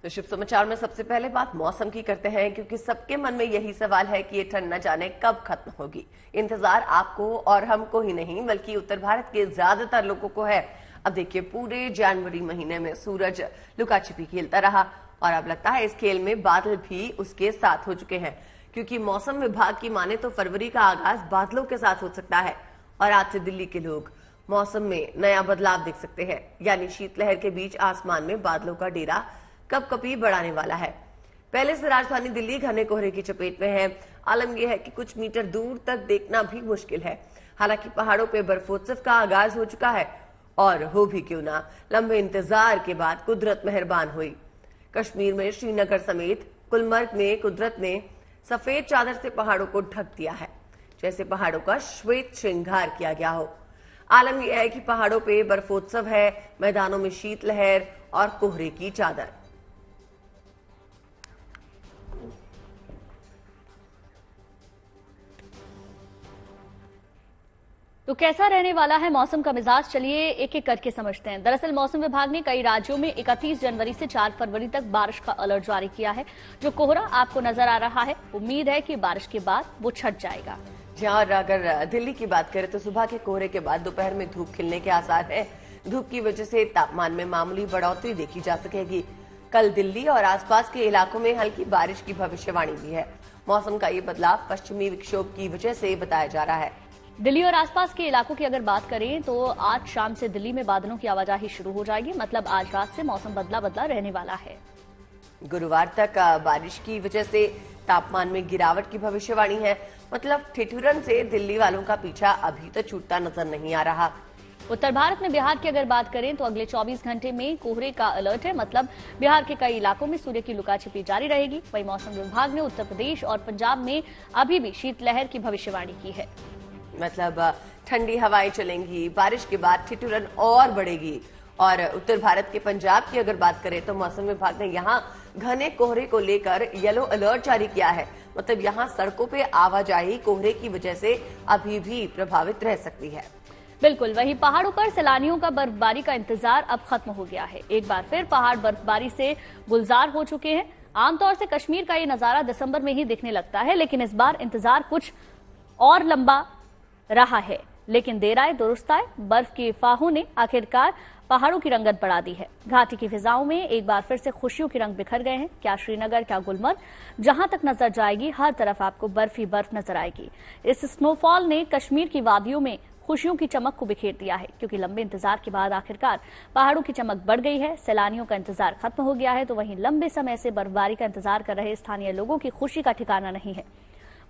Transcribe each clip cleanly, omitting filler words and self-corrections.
तो शुभ समाचार में सबसे पहले बात मौसम की करते हैं, क्योंकि सबके मन में यही सवाल है कि ये ठंड न जाने कब खत्म होगी। इंतजार आपको और हमको ही नहीं बल्कि उत्तर भारत के ज्यादातर लोगों को है। अब देखिए, पूरे जनवरी महीने में सूरज लुका छिपी खेलता रहा और अब लगता है इस खेल में बादल भी उसके साथ हो चुके हैं, क्योंकि मौसम विभाग की माने तो फरवरी का आगाज बादलों के साथ हो सकता है और आज से दिल्ली के लोग मौसम में नया बदलाव देख सकते हैं। यानी शीतलहर के बीच आसमान में बादलों का डेरा कब कभी बढ़ाने वाला है। पहले से राजधानी दिल्ली घने कोहरे की चपेट में है। आलम यह है कि कुछ मीटर दूर तक देखना भी मुश्किल है। हालांकि पहाड़ों पे बर्फोत्सव का आगाज हो चुका है और हो भी क्यों ना, लंबे इंतजार के बाद कुदरत मेहरबान हुई। कश्मीर में श्रीनगर समेत गुलमर्ग में कुदरत ने सफेद चादर से पहाड़ों को ढक दिया है, जैसे पहाड़ों का श्वेत श्रृंगार किया गया हो। आलम यह है कि पहाड़ों पे बर्फोत्सव है, मैदानों में शीतलहर और कोहरे की चादर। तो कैसा रहने वाला है मौसम का मिजाज, चलिए एक एक करके समझते हैं। दरअसल मौसम विभाग ने कई राज्यों में 31 जनवरी से 4 फरवरी तक बारिश का अलर्ट जारी किया है। जो कोहरा आपको नजर आ रहा है, उम्मीद है कि बारिश के बाद वो छट जाएगा। और अगर दिल्ली की बात करें तो सुबह के कोहरे के बाद दोपहर में धूप खिलने के आसार है। धूप की वजह से तापमान में मामूली बढ़ोतरी देखी जा सकेगी। कल दिल्ली और आसपास के इलाकों में हल्की बारिश की भविष्यवाणी भी है। मौसम का ये बदलाव पश्चिमी विक्षोभ की वजह से बताया जा रहा है। दिल्ली और आसपास के इलाकों की अगर बात करें तो आज शाम से दिल्ली में बादलों की आवाजाही शुरू हो जाएगी। मतलब आज रात से मौसम बदला बदला रहने वाला है। गुरुवार तक बारिश की वजह से तापमान में गिरावट की भविष्यवाणी है। मतलब ठिठुरन से दिल्ली वालों का पीछा अभी तो छूटता नजर नहीं आ रहा। उत्तर भारत में बिहार की अगर बात करें तो अगले 24 घंटे में कोहरे का अलर्ट है। मतलब बिहार के कई इलाकों में सूर्य की लुका छिपी जारी रहेगी। वहीं मौसम विभाग ने उत्तर प्रदेश और पंजाब में अभी भी शीतलहर की भविष्यवाणी की है। मतलब ठंडी हवाएं चलेंगी, बारिश के बाद ठिठुरन और बढ़ेगी। और उत्तर भारत के पंजाब की अगर बात करें तो मौसम विभाग ने यहाँ घने कोहरे को लेकर येलो अलर्ट जारी किया है। मतलब यहाँ सड़कों पे आवाजाही कोहरे की वजह से अभी भी प्रभावित रह सकती है। बिल्कुल, वहीं पहाड़ों पर सैलानियों का बर्फबारी का इंतजार अब खत्म हो गया है। एक बार फिर पहाड़ बर्फबारी से गुलजार हो चुके हैं। आमतौर से कश्मीर का ये नजारा दिसंबर में ही दिखने लगता है, लेकिन इस बार इंतजार कुछ और लंबा रहा है। लेकिन देर आए दुरुस्त आए, बर्फ की फाहों ने आखिरकार पहाड़ों की रंगत बढ़ा दी है। घाटी की फिजाओं में एक बार फिर से खुशियों के रंग बिखर गए हैं। क्या श्रीनगर, क्या गुलमर्ग, जहां तक नजर जाएगी हर तरफ आपको बर्फ ही बर्फ नजर आएगी। इस स्नोफॉल ने कश्मीर की वादियों में खुशियों की चमक को बिखेर दिया है, क्योंकि लंबे इंतजार के बाद आखिरकार पहाड़ों की चमक बढ़ गई है। सैलानियों का इंतजार खत्म हो गया है, तो वहीं लंबे समय से बर्फबारी का इंतजार कर रहे स्थानीय लोगों की खुशी का ठिकाना नहीं है।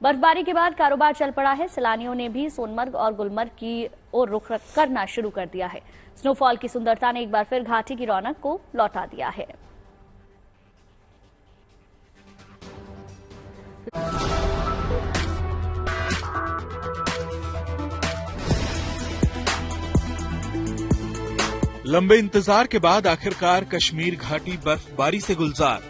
बर्फबारी के बाद कारोबार चल पड़ा है। सैलानियों ने भी सोनमर्ग और गुलमर्ग की ओर रुख करना शुरू कर दिया है। स्नोफॉल की सुंदरता ने एक बार फिर घाटी की रौनक को लौटा दिया है। लंबे इंतजार के बाद आखिरकार कश्मीर घाटी बर्फबारी से गुलजार।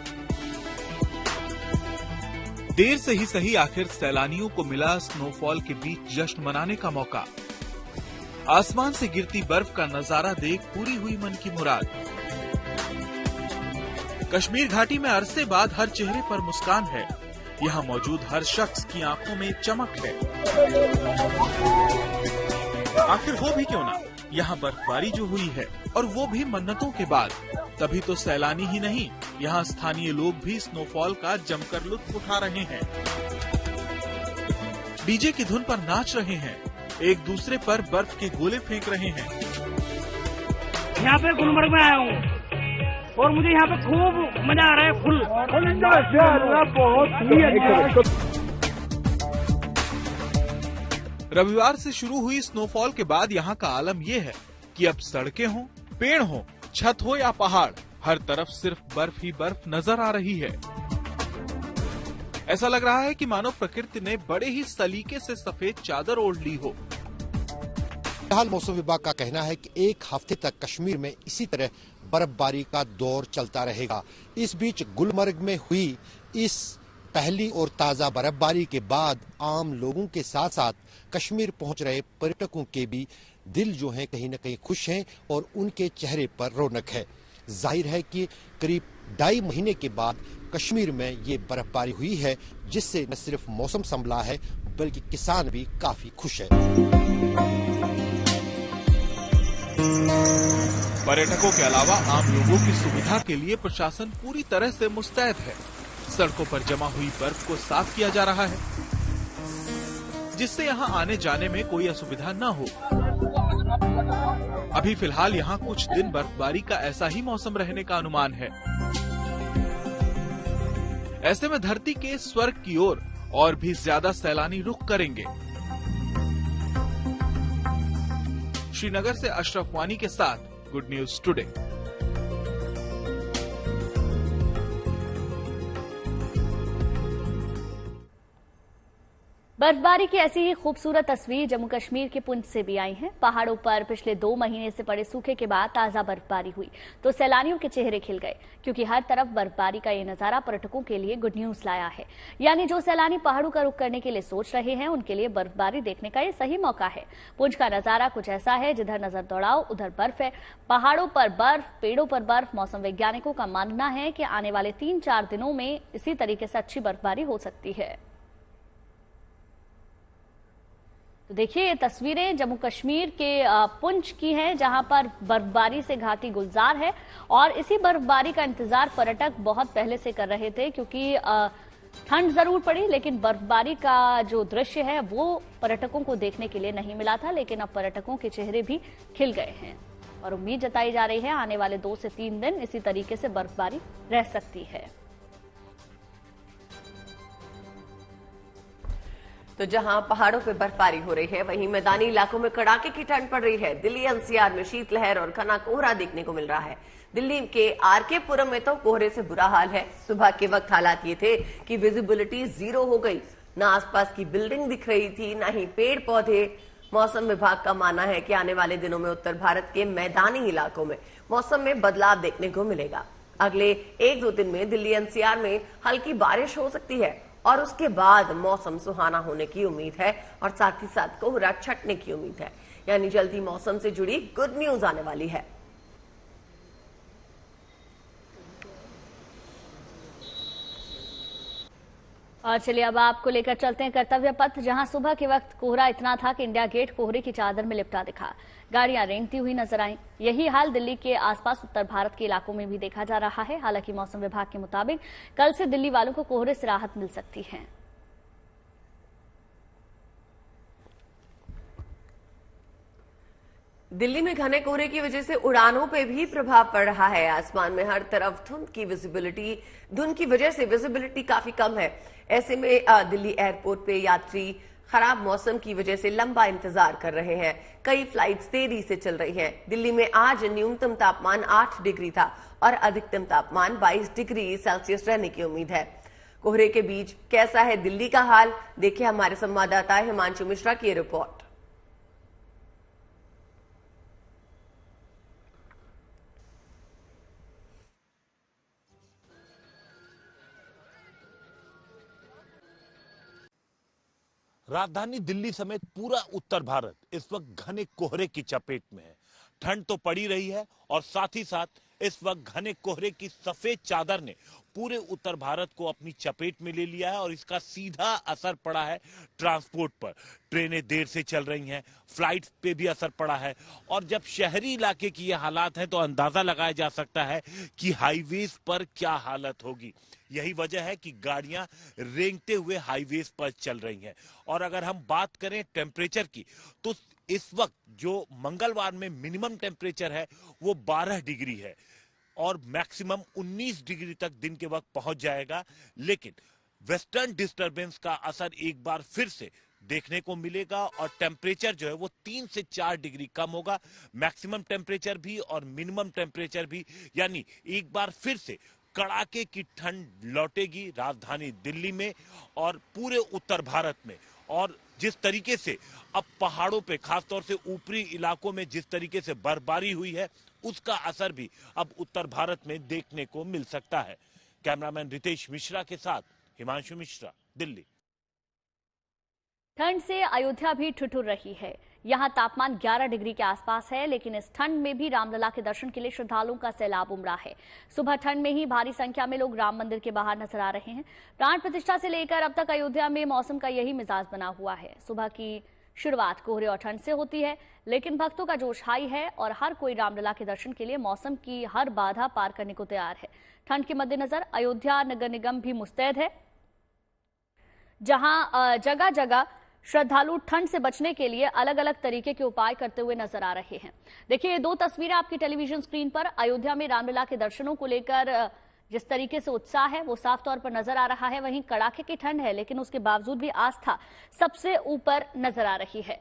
देर से ही सही, आखिर सैलानियों को मिला स्नोफॉल के बीच जश्न मनाने का मौका। आसमान से गिरती बर्फ का नजारा देख पूरी हुई मन की मुराद। कश्मीर घाटी में अरसे बाद हर चेहरे पर मुस्कान है। यहाँ मौजूद हर शख्स की आंखों में चमक है। आखिर हो भी क्यों ना, यहाँ बर्फबारी जो हुई है और वो भी मन्नतों के बाद, तभी तो सैलानी ही नहीं, यहाँ स्थानीय लोग भी स्नोफॉल का जमकर लुत्फ उठा रहे हैं। डीजे की धुन पर नाच रहे हैं, एक दूसरे पर बर्फ के गोले फेंक रहे हैं। यहाँ पे गुलमर्ग में आया हूँ और मुझे यहाँ पे खूब मजा आ रहा है। फुल रविवार से शुरू हुई स्नोफॉल के बाद यहाँ का आलम ये है कि अब सड़कें हों, पेड़ हों, छत हो या पहाड़, हर तरफ सिर्फ बर्फ ही बर्फ नजर आ रही है। ऐसा लग रहा है कि मानो प्रकृति ने बड़े ही सलीके से सफेद चादर ओढ़ ली हो। फिलहाल मौसम विभाग का कहना है कि एक हफ्ते तक कश्मीर में इसी तरह बर्फबारी का दौर चलता रहेगा। इस बीच गुलमर्ग में हुई इस पहली और ताजा बर्फबारी के बाद आम लोगों के साथ साथ कश्मीर पहुंच रहे पर्यटकों के भी दिल जो हैं कहीं न कहीं खुश हैं और उनके चेहरे पर रौनक है। जाहिर है कि करीब 2.5 महीने के बाद कश्मीर में ये बर्फबारी हुई है, जिससे न सिर्फ मौसम संभला है बल्कि किसान भी काफी खुश है। पर्यटकों के अलावा आम लोगों की सुविधा के लिए प्रशासन पूरी तरह से मुस्तैद है। सड़कों पर जमा हुई बर्फ को साफ किया जा रहा है, जिससे यहाँ आने जाने में कोई असुविधा न हो। अभी फिलहाल यहाँ कुछ दिन बर्फबारी का ऐसा ही मौसम रहने का अनुमान है। ऐसे में धरती के स्वर्ग की ओर और भी ज्यादा सैलानी रुख करेंगे। श्रीनगर से अशरफ वानी के साथ गुड न्यूज टुडे। बर्फबारी की ऐसी ही खूबसूरत तस्वीर जम्मू कश्मीर के पुंछ से भी आई है। पहाड़ों पर पिछले 2 महीने से पड़े सूखे के बाद ताजा बर्फबारी हुई तो सैलानियों के चेहरे खिल गए, क्योंकि हर तरफ बर्फबारी का ये नजारा पर्यटकों के लिए गुड न्यूज लाया है। यानी जो सैलानी पहाड़ों का रुख करने के लिए सोच रहे हैं, उनके लिए बर्फबारी देखने का ये सही मौका है। पुंछ का नजारा कुछ ऐसा है, जिधर नजर दौड़ाओ उधर बर्फ है। पहाड़ों पर बर्फ, पेड़ों पर बर्फ। मौसम वैज्ञानिकों का मानना है कि आने वाले 3-4 दिनों में इसी तरीके से अच्छी बर्फबारी हो सकती है। तो देखिए, ये तस्वीरें जम्मू कश्मीर के पुंछ की हैं, जहां पर बर्फबारी से घाटी गुलजार है और इसी बर्फबारी का इंतजार पर्यटक बहुत पहले से कर रहे थे, क्योंकि ठंड जरूर पड़ी लेकिन बर्फबारी का जो दृश्य है वो पर्यटकों को देखने के लिए नहीं मिला था। लेकिन अब पर्यटकों के चेहरे भी खिल गए हैं और उम्मीद जताई जा रही है आने वाले 2 से 3 दिन इसी तरीके से बर्फबारी रह सकती है। तो जहां पहाड़ों पे बर्फबारी हो रही है, वहीं मैदानी इलाकों में कड़ाके की ठंड पड़ रही है। दिल्ली एनसीआर में शीतलहर और घना कोहरा देखने को मिल रहा है। दिल्ली के आरके पुरम में तो कोहरे से बुरा हाल है। सुबह के वक्त हालात ये थे कि विजिबिलिटी 0 हो गई, ना आसपास की बिल्डिंग दिख रही थी, ना ही पेड़ पौधे। मौसम विभाग का मानना है कि आने वाले दिनों में उत्तर भारत के मैदानी इलाकों में मौसम में बदलाव देखने को मिलेगा। अगले 1-2 दिन में दिल्ली एनसीआर में हल्की बारिश हो सकती है और उसके बाद मौसम सुहाना होने की उम्मीद है और साथ ही साथ कोहरा छटने की उम्मीद है। यानी जल्दी मौसम से जुड़ी गुड न्यूज आने वाली है। और चलिए अब आपको लेकर चलते हैं कर्तव्य पथ, जहां सुबह के वक्त कोहरा इतना था कि इंडिया गेट कोहरे की चादर में लिपटा दिखा। गाड़ियां रेंगती हुई नजर आई। यही हाल दिल्ली के आसपास उत्तर भारत के इलाकों में भी देखा जा रहा है। हालांकि मौसम विभाग के मुताबिक कल से दिल्ली वालों को कोहरे से राहत मिल सकती है। दिल्ली में घने कोहरे की वजह से उड़ानों पे भी प्रभाव पड़ रहा है। आसमान में हर तरफ धुंध की वजह से विजिबिलिटी काफी कम है। ऐसे में दिल्ली एयरपोर्ट पे यात्री खराब मौसम की वजह से लंबा इंतजार कर रहे हैं। कई फ्लाइट्स देरी से चल रही हैं। दिल्ली में आज न्यूनतम तापमान 8 डिग्री था और अधिकतम तापमान 22 डिग्री सेल्सियस रहने की उम्मीद है। कोहरे के बीच कैसा है दिल्ली का हाल, देखिए हमारे संवाददाता हिमांशु मिश्रा की रिपोर्ट। राजधानी दिल्ली समेत पूरा उत्तर भारत इस वक्त घने कोहरे की चपेट में है। ठंड तो पड़ी रही है और साथ ही साथ इस वक्त घने कोहरे की सफेद चादर ने पूरे उत्तर भारत को अपनी चपेट में ले लिया है और इसका सीधा असर पड़ा है ट्रांसपोर्ट पर। ट्रेनें देर से चल रही हैं, फ्लाइट पे भी असर पड़ा है और जब शहरी इलाके की ये हालात हैं तो अंदाजा लगाया जा सकता है कि हाईवेज पर क्या हालत होगी। यही वजह है कि गाड़ियां रेंगते हुए हाईवेज पर चल रही हैं। और अगर हम बात करें टेम्परेचर की, तो इस वक्त जो मंगलवार में मिनिमम टेम्परेचर है वो 12 डिग्री है और मैक्सिमम 19 डिग्री तक दिन के वक्त पहुंच जाएगा। लेकिन वेस्टर्न डिस्टर्बेंस का असर एक बार फिर से देखने को मिलेगा और टेम्परेचर जो है वो 3 से 4 डिग्री कम होगा, मैक्सिमम टेम्परेचर भी और मिनिमम टेम्परेचर भी। यानी एक बार फिर से कड़ाके की ठंड लौटेगी राजधानी दिल्ली में और पूरे उत्तर भारत में। और जिस तरीके से अब पहाड़ों पे खासतौर से ऊपरी इलाकों में जिस तरीके से बर्फबारी हुई है उसका असर भी अब उत्तर भारत में देखने को मिल सकता है। कैमरामैन रितेश मिश्रा के साथ हिमांशु मिश्रा, दिल्ली। ठंड से अयोध्या भी ठिठुर रही है। यहाँ तापमान 11 डिग्री के आसपास है, लेकिन इस ठंड में भी रामलला के दर्शन के लिए श्रद्धालुओं का सैलाब उमड़ा है। सुबह ठंड में ही भारी संख्या में लोग राम मंदिर के बाहर नजर आ रहे हैं। प्राण प्रतिष्ठा से लेकर अब तक अयोध्या में मौसम का यही मिजाज बना हुआ है। सुबह की शुरुआत कोहरे और ठंड से होती है, लेकिन भक्तों का जोश हाई है और हर कोई रामलला के दर्शन के लिए मौसम की हर बाधा पार करने को तैयार है। ठंड के मद्देनजर अयोध्या नगर निगम भी मुस्तैद है, जहां जगह जगह श्रद्धालु ठंड से बचने के लिए अलग अलग तरीके के उपाय करते हुए नजर आ रहे हैं। देखिए, ये दो तस्वीरें आपकी टेलीविजन स्क्रीन पर। अयोध्या में रामलला के दर्शनों को लेकर जिस तरीके से उत्साह है वो साफ तौर पर नजर आ रहा है। वहीं कड़ाके की ठंड है, लेकिन उसके बावजूद भी आस्था सबसे ऊपर नजर आ रही है।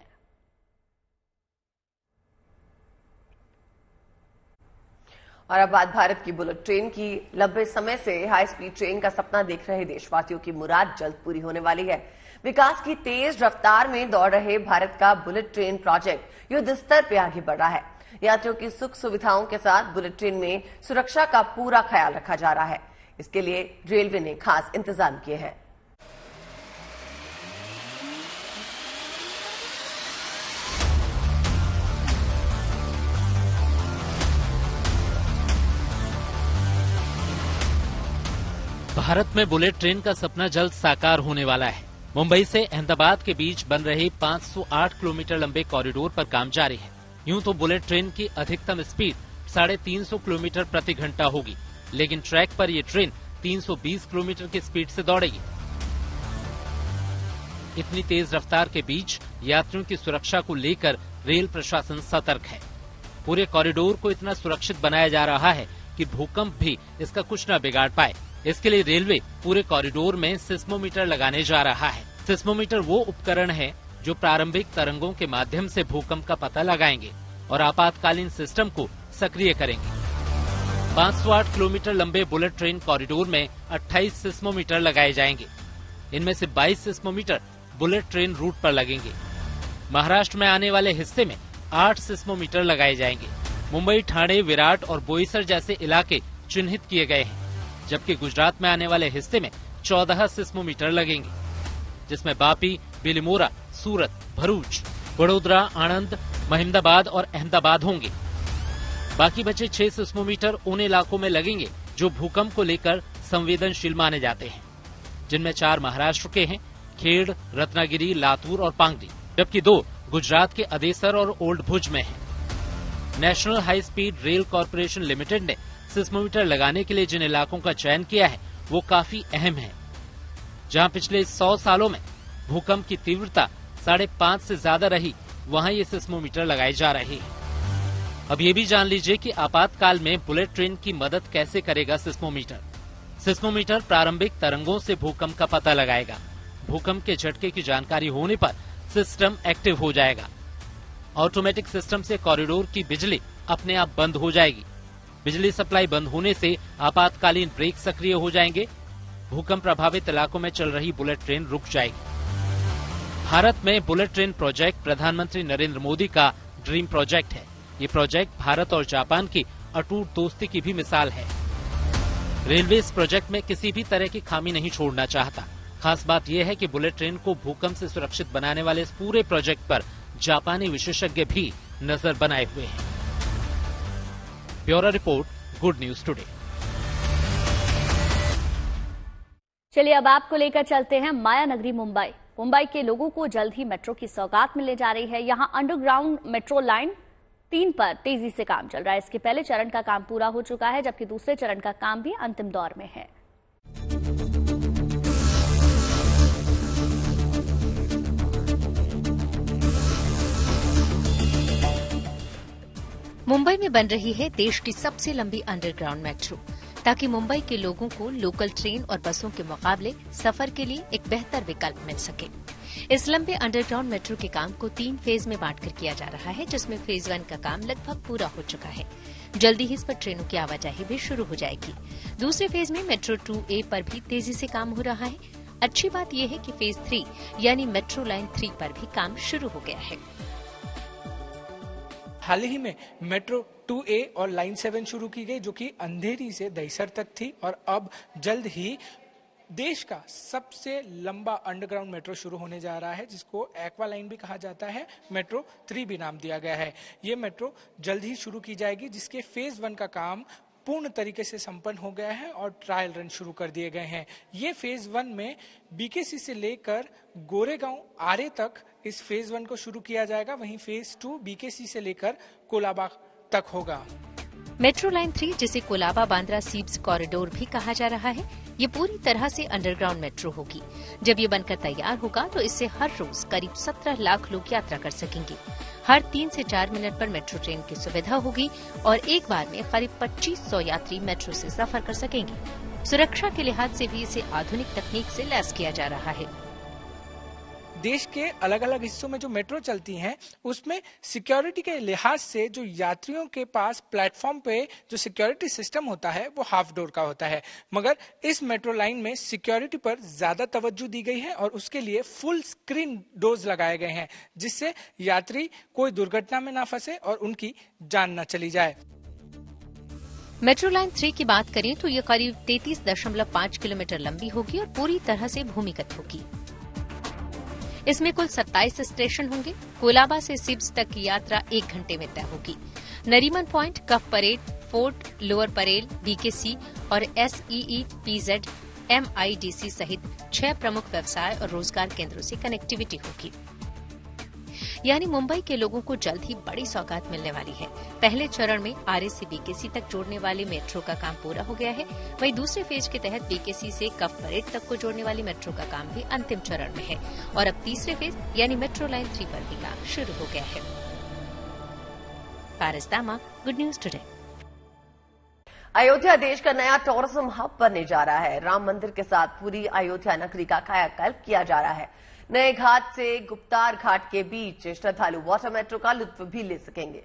और अब बात भारत की बुलेट ट्रेन की। लंबे समय से हाई स्पीड ट्रेन का सपना देख रहे देशवासियों की मुराद जल्द पूरी होने वाली है। विकास की तेज रफ्तार में दौड़ रहे भारत का बुलेट ट्रेन प्रोजेक्ट युद्ध स्तर पर आगे बढ़ रहा है। यात्रियों की सुख सुविधाओं के साथ बुलेट ट्रेन में सुरक्षा का पूरा ख्याल रखा जा रहा है। इसके लिए रेलवे ने खास इंतजाम किए हैं। भारत में बुलेट ट्रेन का सपना जल्द साकार होने वाला है। मुंबई से अहमदाबाद के बीच बन रहे 508 किलोमीटर लंबे कॉरिडोर पर काम जारी है। यूं तो बुलेट ट्रेन की अधिकतम स्पीड 350 किलोमीटर प्रति घंटा होगी, लेकिन ट्रैक पर ये ट्रेन 320 किलोमीटर की स्पीड से दौड़ेगी। इतनी तेज रफ्तार के बीच यात्रियों की सुरक्षा को लेकर रेल प्रशासन सतर्क है। पूरे कॉरिडोर को इतना सुरक्षित बनाया जा रहा है कि भूकंप भी इसका कुछ न बिगाड़ पाए। इसके लिए रेलवे पूरे कॉरिडोर में सिस्मोमीटर लगाने जा रहा है। सिस्मोमीटर वो उपकरण है जो प्रारंभिक तरंगों के माध्यम से भूकंप का पता लगाएंगे और आपातकालीन सिस्टम को सक्रिय करेंगे। 508 किलोमीटर लंबे बुलेट ट्रेन कॉरिडोर में 28 सिस्मोमीटर लगाए जाएंगे। इनमें से 22 सिस्मोमीटर बुलेट ट्रेन रूट पर लगेंगे। महाराष्ट्र में आने वाले हिस्से में 8 सिस्मोमीटर लगाए जाएंगे। मुंबई, ठाणे, विराट और बोईसर जैसे इलाके चिन्हित किए गए हैं, जबकि गुजरात में आने वाले हिस्से में 14 सिस्मोमीटर लगेंगे, जिसमें बापी, बिलिमोरा, सूरत, भरूच, वडोदरा, आणंद, महिमदाबाद और अहमदाबाद होंगे। बाकी बचे 6 सिस्मोमीटर उन इलाकों में लगेंगे जो भूकंप को लेकर संवेदनशील माने जाते हैं, जिनमें 4 महाराष्ट्र के हैं, खेड़, रत्नागिरी, लातूर और पांगरी, जबकि 2 गुजरात के अदेसर और ओल्ड भुज में हैं। National high speed rail corporation limited ने सिस्मोमीटर लगाने के लिए जिन इलाकों का चयन किया है वो काफी अहम है, जहां पिछले 100 सालों में भूकंप की तीव्रता 5.5 से ज्यादा रही, वहां ये सिस्मोमीटर लगाए जा रहे हैं। अब ये भी जान लीजिए कि आपातकाल में बुलेट ट्रेन की मदद कैसे करेगा सिस्मोमीटर। सिस्मोमीटर प्रारंभिक तरंगों से भूकंप का पता लगाएगा। भूकंप के झटके की जानकारी होने पर सिस्टम एक्टिव हो जाएगा। ऑटोमेटिक सिस्टम से कॉरिडोर की बिजली अपने आप बंद हो जाएगी। बिजली सप्लाई बंद होने से आपातकालीन ब्रेक सक्रिय हो जाएंगे। भूकंप प्रभावित इलाकों में चल रही बुलेट ट्रेन रुक जाएगी। भारत में बुलेट ट्रेन प्रोजेक्ट प्रधानमंत्री नरेंद्र मोदी का ड्रीम प्रोजेक्ट है। ये प्रोजेक्ट भारत और जापान की अटूट दोस्ती की भी मिसाल है। रेलवे इस प्रोजेक्ट में किसी भी तरह की खामी नहीं छोड़ना चाहता। खास बात यह है कि बुलेट ट्रेन को भूकंप से सुरक्षित बनाने वाले इस पूरे प्रोजेक्ट पर जापानी विशेषज्ञ भी नजर बनाए हुए हैं। Bureau report, good news today. चलिए अब आपको लेकर चलते हैं माया नगरी मुंबई। मुंबई के लोगों को जल्द ही मेट्रो की सौगात मिलने जा रही है। यहां अंडरग्राउंड मेट्रो लाइन 3 पर तेजी से काम चल रहा है। इसके पहले चरण का काम पूरा हो चुका है, जबकि दूसरे चरण का काम भी अंतिम दौर में है। मुंबई में बन रही है देश की सबसे लंबी अंडरग्राउंड मेट्रो, ताकि मुंबई के लोगों को लोकल ट्रेन और बसों के मुकाबले सफर के लिए एक बेहतर विकल्प मिल सके। इस लंबे अंडरग्राउंड मेट्रो के काम को 3 फेज में बांटकर किया जा रहा है, जिसमें फेज 1 का काम लगभग पूरा हो चुका है। जल्दी ही इस पर ट्रेनों की आवाजाही भी शुरू हो जाएगी। दूसरे फेज में मेट्रो 2A पर भी तेजी से काम हो रहा है। अच्छी बात यह है कि फेज 3 यानी मेट्रो लाइन 3 पर भी काम शुरू हो गया है। हाल ही में मेट्रो 2A और लाइन 7 शुरू की गई, जो कि अंधेरी से दहिसर तक थी, और अब जल्द ही देश का सबसे लंबा अंडरग्राउंड मेट्रो शुरू होने जा रहा है, जिसको एक्वा लाइन भी कहा जाता है, मेट्रो 3 भी नाम दिया गया है। ये मेट्रो जल्द ही शुरू की जाएगी, जिसके फेज 1 का काम पूर्ण तरीके से संपन्न हो गया है और ट्रायल रन शुरू कर दिए गए हैं। ये फेज 1 में बीकेसी से लेकर गोरेगांव आरे तक इस फेज 1 को शुरू किया जाएगा। वहीं फेज 2 बीकेसी से लेकर कोलाबा तक होगा। मेट्रो लाइन 3, जिसे कोलाबा बांद्रा सीब्स कॉरिडोर भी कहा जा रहा है, ये पूरी तरह से अंडरग्राउंड मेट्रो होगी। जब ये बनकर तैयार होगा तो इससे हर रोज करीब 17 लाख लोग यात्रा कर सकेंगे। हर 3 से 4 मिनट पर मेट्रो ट्रेन की सुविधा होगी और एक बार में करीब 2500 यात्री मेट्रो से सफर कर सकेंगे। सुरक्षा के लिहाज से भी इसे आधुनिक तकनीक से लैस किया जा रहा है। देश के अलग अलग हिस्सों में जो मेट्रो चलती हैं, उसमें सिक्योरिटी के लिहाज से जो यात्रियों के पास प्लेटफॉर्म पे जो सिक्योरिटी सिस्टम होता है वो हाफ डोर का होता है, मगर इस मेट्रो लाइन में सिक्योरिटी पर ज्यादा तवज्जो दी गई है और उसके लिए फुल स्क्रीन डोर्स लगाए गए हैं, जिससे यात्री कोई दुर्घटना में ना फंसे और उनकी जान न चली जाए। मेट्रो लाइन 3 की बात करें तो ये करीब 33.5 किलोमीटर लंबी होगी और पूरी तरह से भूमिगत होगी। इसमें कुल 27 स्टेशन होंगे। कोलाबा से सिब्स तक की यात्रा 1 घंटे में तय होगी। Nariman Point, Cuff Parade, Fort, Lower Parel, BKC और SEEPZ MIDC सहित 6 प्रमुख व्यवसाय और रोजगार केंद्रों से कनेक्टिविटी होगी। यानी मुंबई के लोगों को जल्द ही बड़ी सौगात मिलने वाली है। पहले चरण में आरए से बीकेसी तक जोड़ने वाले मेट्रो का काम पूरा हो गया है। वहीं दूसरे फेज के तहत बीकेसी से कफ परेड तक को जोड़ने वाली मेट्रो का काम भी अंतिम चरण में है और अब तीसरे फेज यानी मेट्रो लाइन 3 पर भी काम शुरू हो गया है। पारस दामा, गुड न्यूज टुडे। अयोध्या देश का नया टूरिज्म हब बनने जा रहा है। राम मंदिर के साथ पूरी अयोध्या नगरी का कायाकल्प किया जा रहा है। नए घाट से गुप्तार घाट के बीच श्रद्धालु वाटर मेट्रो का लुत्फ भी ले सकेंगे।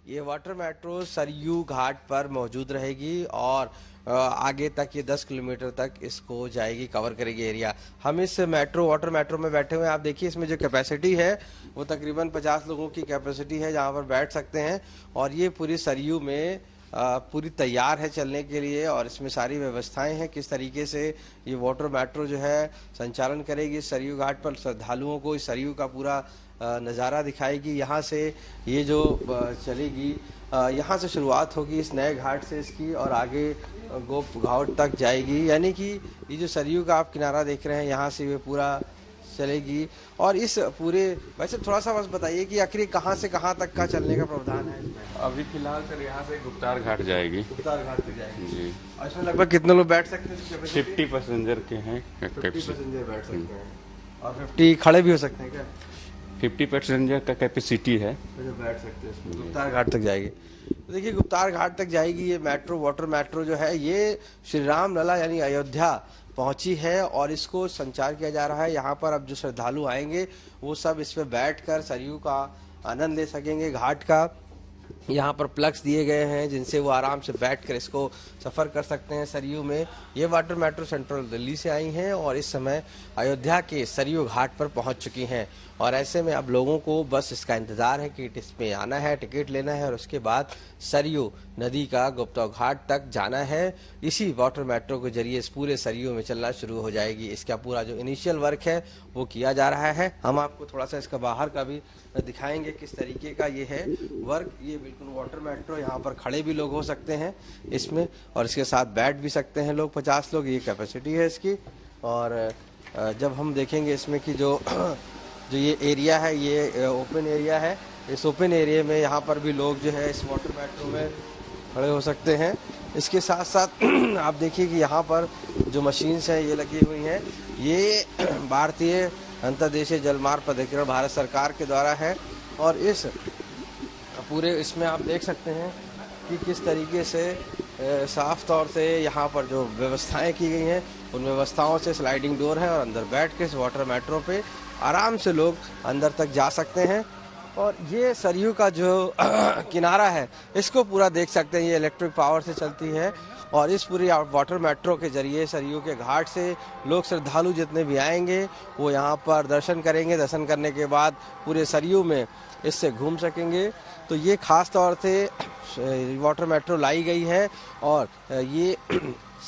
ये वाटर मेट्रो सरयू घाट पर मौजूद रहेगी और आगे तक ये 10 किलोमीटर तक इसको जाएगी, कवर करेगी एरिया। हम इस वाटर मेट्रो में बैठे हुए हैं। आप देखिए इसमें जो कैपेसिटी है वो तकरीबन 50 लोगों की कैपेसिटी है जहाँ पर बैठ सकते हैं और ये पूरी सरयू में पूरी तैयार है चलने के लिए और इसमें सारी व्यवस्थाएं हैं। किस तरीके से ये वाटर मेट्रो जो है संचालन करेगी सरयू घाट पर, श्रद्धालुओं को इस सरयू का पूरा नज़ारा दिखाएगी। यहाँ से ये जो चलेगी, यहाँ से शुरुआत होगी इस नए घाट से इसकी और आगे गोप घाट तक जाएगी। यानी कि ये जो सरयू का आप किनारा देख रहे हैं यहाँ से ये पूरा चलेगी। और इस पूरे वैसे थोड़ा सा बस बताइए कि आखिर कहाँ से कहाँ तक का चलने का प्रावधान है इसमें? अभी फिलहाल सर यहाँ से गुप्तार घाट जाएगी। गुप्तार घाट तक जाएगी जी। और इसमें लगभग कितने लोग बैठ सकते हैं? 50 पैसेंजर के हैं। 50 पैसेंजर बैठ सकते हैं और 50 खड़े भी हो सकते हैं क्या? 50 पैसेंजर का कैपेसिटी है जो बैठ सकते हैं इसमें। गुप्तार घाट तक जाएगी। तो देखिए गुप्तार घाट तक जाएगी ये मेट्रो, वाटर मेट्रो जो है ये श्री राम लला यानी अयोध्या पहुंची है और इसको संचार किया जा रहा है। यहाँ पर अब जो श्रद्धालु आएंगे वो सब इस पे बैठकर सरयू का आनंद ले सकेंगे। घाट का यहाँ पर प्लग्स दिए गए हैं जिनसे वो आराम से बैठकर इसको सफर कर सकते हैं सरयू में। ये वाटर मेट्रो सेंट्रल दिल्ली से आई हैं और इस समय अयोध्या के सरयू घाट पर पहुंच चुकी हैं और ऐसे में अब लोगों को बस इसका इंतजार है कि इसमें आना है, टिकट लेना है और उसके बाद सरयू नदी का गुप्ता घाट तक जाना है। इसी वाटर मेट्रो के जरिए इस पूरे सरयू में चलना शुरू हो जाएगी। इसका पूरा जो इनिशियल वर्क है वो किया जा रहा है। हम आपको थोड़ा सा इसका बाहर का भी दिखाएंगे किस तरीके का ये है वर्क। ये बिल्कुल वाटर मेट्रो, यहाँ पर खड़े भी लोग हो सकते हैं इसमें और इसके साथ बैठ भी सकते हैं लोग, 50 लोग ये कैपेसिटी है इसकी। और जब हम देखेंगे इसमें कि जो ये एरिया है ये ओपन एरिया है, इस ओपन एरिया में यहाँ पर भी लोग जो है इस वाटर मेट्रो में खड़े हो सकते हैं। इसके साथ साथ आप देखिए कि यहाँ पर जो मशीन्स हैं ये लगी हुई हैं, ये भारतीय अंतर्देशीय जलमार्ग प्राधिकरण भारत सरकार के द्वारा है और इस पूरे इसमें आप देख सकते हैं कि किस तरीके से साफ तौर से यहाँ पर जो व्यवस्थाएं की गई हैं उन व्यवस्थाओं से स्लाइडिंग डोर है और अंदर बैठ के इस वाटर मेट्रो पे आराम से लोग अंदर तक जा सकते हैं। और ये सरयू का जो किनारा है इसको पूरा देख सकते हैं, ये इलेक्ट्रिक पावर से चलती है और इस पूरी वाटर मेट्रो के जरिए सरयू के घाट से लोग श्रद्धालु जितने भी आएंगे वो यहाँ पर दर्शन करेंगे। दर्शन करने के बाद पूरे सरयू में इससे घूम सकेंगे। तो ये खास तौर से वाटर मेट्रो लाई गई है और ये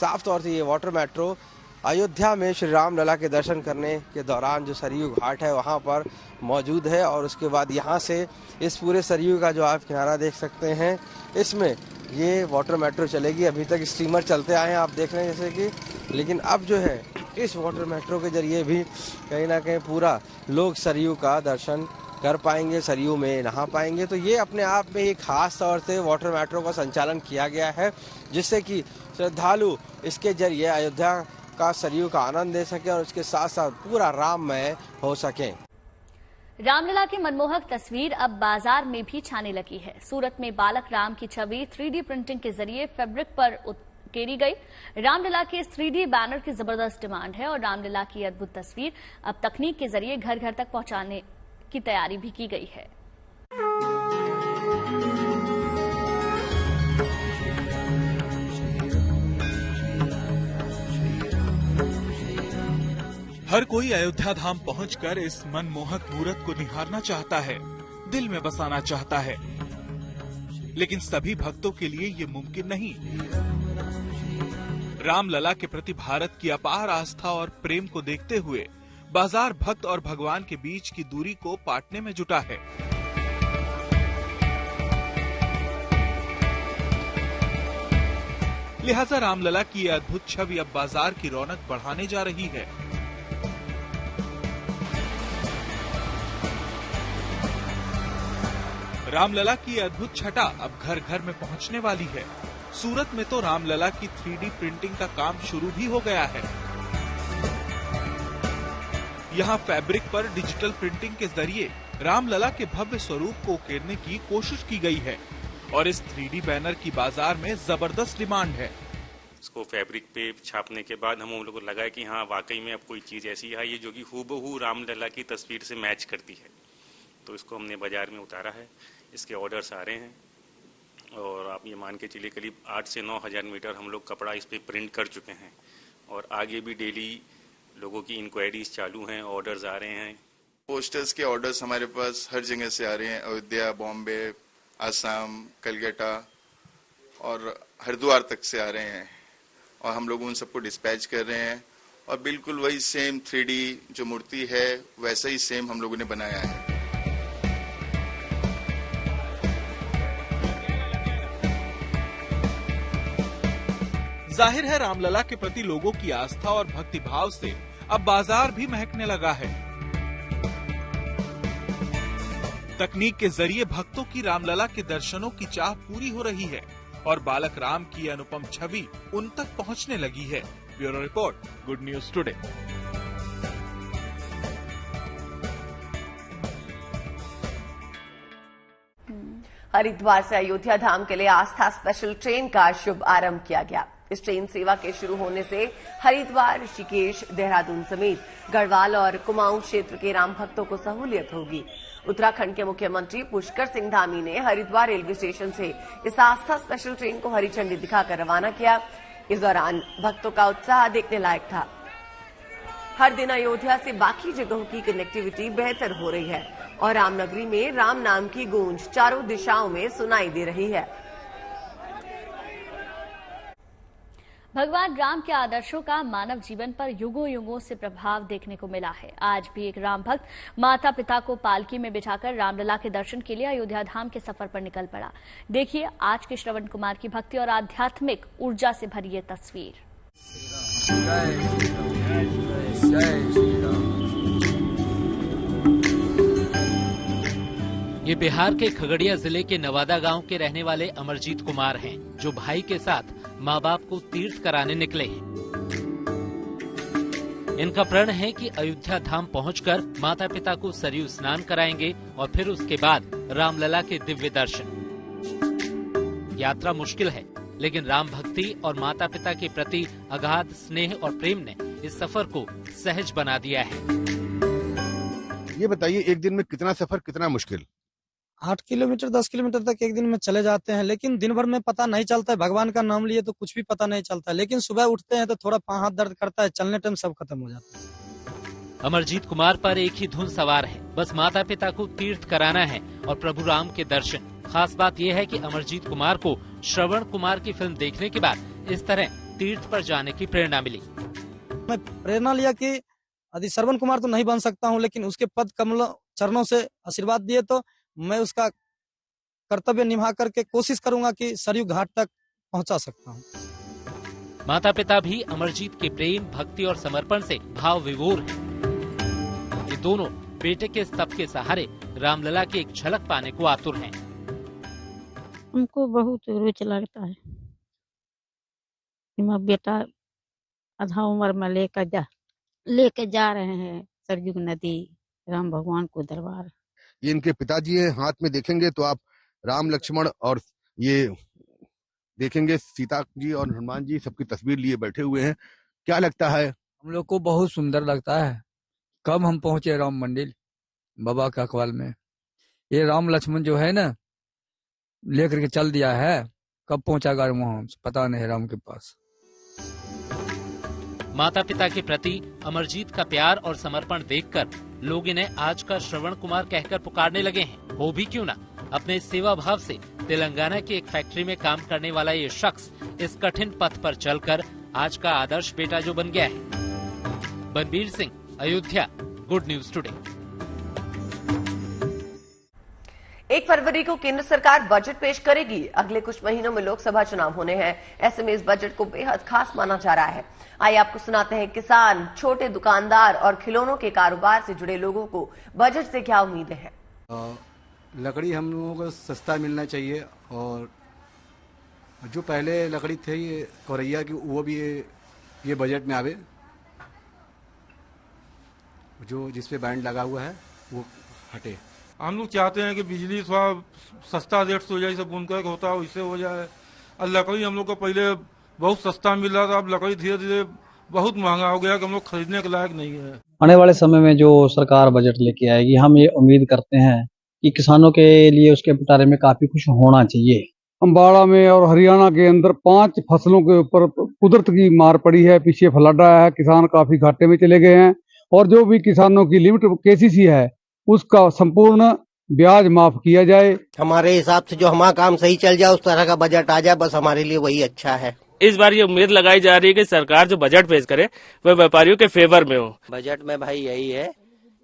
साफ तौर से ये वाटर मेट्रो अयोध्या में श्री राम लला के दर्शन करने के दौरान जो सरयू घाट है वहाँ पर मौजूद है। और उसके बाद यहाँ से इस पूरे सरयू का जो आप किनारा देख सकते हैं, इसमें ये वाटर मेट्रो चलेगी। अभी तक स्टीमर चलते आए हैं, आप देख रहे हैं जैसे कि, लेकिन अब जो है इस वाटर मेट्रो के जरिए भी कहीं ना कहीं पूरा लोग सरयू का दर्शन कर पाएंगे, सरयू में नहा पाएंगे। तो ये अपने आप में एक खास तौर से वाटर मेट्रो का संचालन किया गया है, जिससे कि श्रद्धालु इसके जरिए अयोध्या का सरयू का आनंद ले सके और उसके साथ साथ पूरा राममय हो सके। रामलला की मनमोहक तस्वीर अब बाजार में भी छाने लगी है। सूरत में बालक राम की छवि 3D प्रिंटिंग के जरिए फैब्रिक पर उकेरी गई। रामलला के इस 3D बैनर की जबरदस्त डिमांड है और रामलला की अद्भुत तस्वीर अब तकनीक के जरिए घर घर तक पहुंचाने की तैयारी भी की गई है। हर कोई अयोध्या धाम पहुंचकर इस मनमोहक मूरत को निहारना चाहता है, दिल में बसाना चाहता है, लेकिन सभी भक्तों के लिए ये मुमकिन नहीं। रामलला के प्रति भारत की अपार आस्था और प्रेम को देखते हुए बाजार भक्त और भगवान के बीच की दूरी को पाटने में जुटा है। लिहाजा रामलला की ये अद्भुत छवि अब बाजार की रौनक बढ़ाने जा रही है। रामलला की अद्भुत छटा अब घर घर में पहुंचने वाली है। सूरत में तो रामलला की 3D प्रिंटिंग का काम शुरू भी हो गया है। यहाँ फैब्रिक पर डिजिटल प्रिंटिंग के जरिए रामलला के भव्य स्वरूप को उकेरने की कोशिश की गई है और इस 3D बैनर की बाजार में जबरदस्त डिमांड है। इसको फैब्रिक पे छापने के बाद हम लोगों को लगा कि हाँ वाकई में अब कोई चीज ऐसी है ये जो कि हूबहू रामलला की तस्वीर से मैच करती है, तो इसको हमने बाजार में उतारा है। इसके ऑर्डर्स आ रहे हैं और आप ये मान के चलिए करीब 8 से 9 हज़ार मीटर हम लोग कपड़ा इस पे प्रिंट कर चुके हैं और आगे भी डेली लोगों की इंक्वायरीज चालू हैं, ऑर्डर्स आ रहे हैं। पोस्टर्स के ऑर्डर्स हमारे पास हर जगह से आ रहे हैं, अयोध्या, बॉम्बे, असम, कलकत्ता और हरिद्वार तक से आ रहे हैं और हम लोग उन सबको डिस्पैच कर रहे हैं और बिल्कुल वही सेम 3D जो मूर्ति है वैसा ही सेम हम लोगों ने बनाया है। जाहिर है रामलला के प्रति लोगों की आस्था और भक्ति भाव से अब बाजार भी महकने लगा है। तकनीक के जरिए भक्तों की रामलला के दर्शनों की चाह पूरी हो रही है और बालक राम की अनुपम छवि उन तक पहुंचने लगी है। Bureau report, good news today. Haridwar से अयोध्या धाम के लिए आस्था स्पेशल ट्रेन का शुभ आरंभ किया गया। इस ट्रेन सेवा के शुरू होने से हरिद्वार, ऋषिकेश, देहरादून समेत गढ़वाल और कुमाऊं क्षेत्र के राम भक्तों को सहूलियत होगी। उत्तराखंड के मुख्यमंत्री पुष्कर सिंह धामी ने हरिद्वार रेलवे स्टेशन से इस आस्था स्पेशल ट्रेन को हरी झंडी दिखाकर रवाना किया। इस दौरान भक्तों का उत्साह देखने लायक था। हर दिन अयोध्या से बाकी जगहों की कनेक्टिविटी बेहतर हो रही है और रामनगरी में राम नाम की गूंज चारों दिशाओं में सुनाई दे रही है। भगवान राम के आदर्शों का मानव जीवन पर युगों युगों से प्रभाव देखने को मिला है। आज भी एक राम भक्त माता पिता को पालकी में बिठाकर रामलला के दर्शन के लिए अयोध्या धाम के सफर पर निकल पड़ा। देखिए आज के श्रवण कुमार की भक्ति और आध्यात्मिक ऊर्जा से भरी ये तस्वीर। ये बिहार के खगड़िया जिले के नवादा गांव के रहने वाले अमरजीत कुमार हैं, जो भाई के साथ माँ बाप को तीर्थ कराने निकले हैं। इनका प्रण है कि अयोध्या धाम पहुंचकर माता पिता को सरयू स्नान कराएंगे और फिर उसके बाद रामलला के दिव्य दर्शन। यात्रा मुश्किल है, लेकिन राम भक्ति और माता पिता के प्रति अगाध स्नेह और प्रेम ने इस सफर को सहज बना दिया है। ये बताइए, एक दिन में कितना सफर, कितना मुश्किल? 8 किलोमीटर 10 किलोमीटर तक एक दिन में चले जाते हैं, लेकिन दिन भर में पता नहीं चलता है। भगवान का नाम लिए तो कुछ भी पता नहीं चलता है, लेकिन सुबह उठते हैं तो थोड़ा पाँव हाथ दर्द करता है, चलने टाइम सब खत्म हो जाता है। अमरजीत कुमार पर एक ही धुन सवार है, बस माता पिता को तीर्थ कराना है और प्रभु राम के दर्शन। खास बात यह है कि अमरजीत कुमार को श्रवण कुमार की फिल्म देखने के बाद इस तरह तीर्थ पर जाने की प्रेरणा मिली। मैं प्रेरणा लिया कि यदि श्रवण कुमार तो नहीं बन सकता हूं, लेकिन उसके पद कमल चरणों से आशीर्वाद दिए तो मैं उसका कर्तव्य निभा करके कोशिश करूंगा कि सरयू घाट तक पहुंचा सकता हूं। माता पिता भी अमरजीत के प्रेम, भक्ति और समर्पण से भाव विभोर हैं। ये दोनों बेटे के स्तव के सहारे रामलला की एक झलक पाने को आतुर हैं। हमको बहुत रुचि लगता है कि मेरा बेटा आधा उम्र में लेके जा रहे हैं सरयू नदी, राम भगवान को दरबार। ये इनके पिताजी हैं, हाथ में देखेंगे तो आप राम लक्ष्मण और ये देखेंगे सीता जी और हनुमान जी सबकी तस्वीर लिए बैठे हुए हैं। क्या लगता है? हम लोग को बहुत सुंदर लगता है। कब हम पहुंचे राम मंदिर बाबा का अकवाल में, ये राम लक्ष्मण जो है ना लेकर के चल दिया है, कब पहुंचागा वहां पता नहीं राम के पास। माता पिता के प्रति अमरजीत का प्यार और समर्पण देखकर लोग इन्हें आज का श्रवण कुमार कहकर पुकारने लगे हैं। हो भी क्यों ना, अपने सेवा भाव से तेलंगाना की एक फैक्ट्री में काम करने वाला ये शख्स इस कठिन पथ पर चलकर आज का आदर्श बेटा जो बन गया है। Banbir Singh, Ayodhya, good news today. 1 फरवरी को केंद्र सरकार बजट पेश करेगी। अगले कुछ महीनों में लोकसभा चुनाव होने हैं। ऐसे में इस बजट को बेहद खास माना जा रहा है। आइए आपको सुनाते हैं किसान, छोटे दुकानदार और खिलौनों के कारोबार से जुड़े लोगों को बजट से क्या उम्मीदें हैं। लकड़ी हम लोगों को सस्ता मिलना चाहिए, और जो पहले लकड़ी थी ये कोरैया की, वो भी ये बजट में आवे। जो जिसपे बैंड लगा हुआ है वो हटे। हम लोग चाहते हैं कि बिजली थोड़ा सस्ता रेट से हो जाए, जैसे बुनकर होता है वैसे हो जाए। और लकड़ी हम लोग को पहले बहुत सस्ता मिल रहा था, अब लकड़ी धीरे धीरे बहुत महंगा हो गया कि हम लोग खरीदने के लायक नहीं है। आने वाले समय में जो सरकार बजट लेके आएगी, हम ये उम्मीद करते हैं कि किसानों के लिए उसके बारे में काफी कुछ होना चाहिए। अम्बाड़ा में और हरियाणा के अंदर 5 फसलों के ऊपर कुदरत की मार पड़ी है, पीछे फ्लड आया है, किसान काफी घाटे में चले गए हैं। और जो भी किसानों की लिमिट केसीसी है उसका संपूर्ण ब्याज माफ किया जाए। हमारे हिसाब से जो हमारा काम सही चल जाए, उस तरह का बजट आ जाए, बस हमारे लिए वही अच्छा है। इस बार ये उम्मीद लगाई जा रही है कि सरकार जो बजट पेश करे वह व्यापारियों के फेवर में हो। बजट में भाई यही है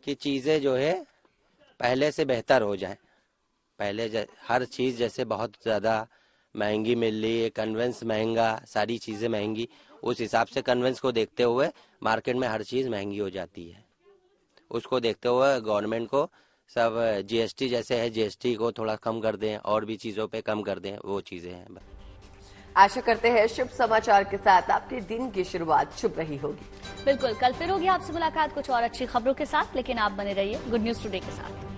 कि चीजें जो है पहले से बेहतर हो जाए। पहले हर चीज जैसे बहुत ज्यादा महंगी मिल रही है, कन्वेंस महंगा, सारी चीजें महंगी, उस हिसाब से कन्वेंस को देखते हुए मार्केट में हर चीज महंगी हो जाती है। उसको देखते हुए गवर्नमेंट को सब जीएसटी जैसे है, जीएसटी को थोड़ा कम कर दें, और भी चीजों पे कम कर दें, वो चीजें हैं। आशा करते हैं शुभ समाचार के साथ आपके दिन की शुरुआत शुभ रही होगी। बिल्कुल, कल फिर होगी आपसे मुलाकात कुछ और अच्छी खबरों के साथ, लेकिन आप बने रहिए गुड न्यूज टुडे के साथ।